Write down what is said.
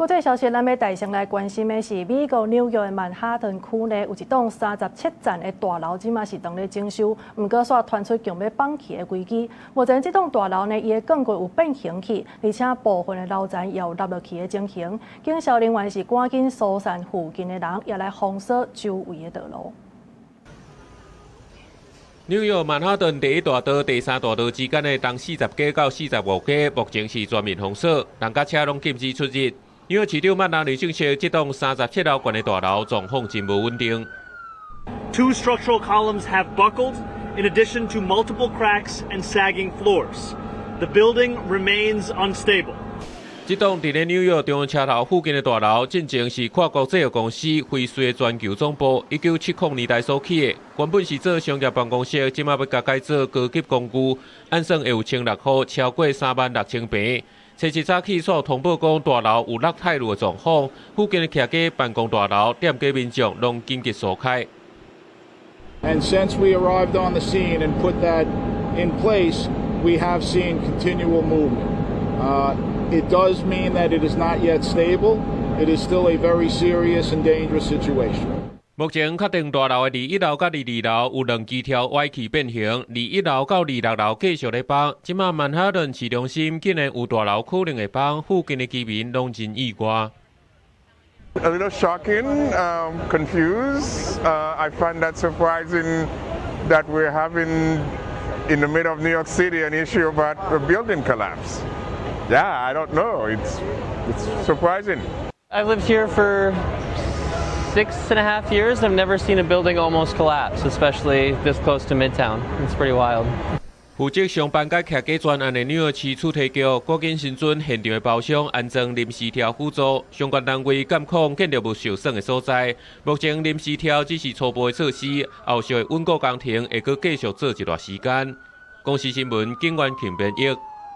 國際消息，咱要帶上來關心的是美國紐約的曼哈頓區內有一棟37層的大樓，即馬是當咧徵收，不過煞傳出強要放棄的危機。目前這棟大樓呢，伊的鋼骨有變形去，而且部分的樓層也有凹落去的情形。警消人員是趕緊疏散附近的人，也來封鎖周圍的道路。紐約曼哈頓第一大道、第三大道之間的東40街到45街，目前是全面封鎖，人甲車攏禁止出入。紐約市長麥納里證實，這棟37樓高的大樓狀況真無穩定。Two structural columns have buckled, in addition to multiple cracks and sagging floors. The building remains unstable. 這棟佇咧紐約中央車頭附近的大樓，進前是跨國製藥公司輝瑞的全球總部，1970年代所起的，原本是做商業辦公室，即馬要甲改做高級公寓，按算會有1,600戶，超過36000平。初一早起所通報講，大樓有落太路的狀況，附近的徛街、辦公大樓、店家民眾攏緊急疏開。And since we arrived on the scene and put that in place, we have seen continual movement. It does mean that it is not yet stable. It is still a very serious and dangerous situation. 目前確定大樓的21樓甲22樓有2支條歪曲變形，21樓到26樓繼續咧崩。即馬曼哈頓市中心竟然有大樓可能會崩，附近的居民攏真意外。A little shocking, confused. I find that surprising that we're having in the middle of New York City an issue about a building collapse. Yeah, I don't know. It's surprising. I've lived here for 6.5 years. I've never seen a building almost collapse, especially this close to Midtown. It's pretty wild. 負責上班甲徛街專案的紐約市處提局，趕緊新增現場的包廂，安裝臨時條輔助，相關單位監控建築物受損的所在。目前臨時條只是初步的措施，後續的穩固工程會閣繼續做一段時間。公視新聞警員權編譯。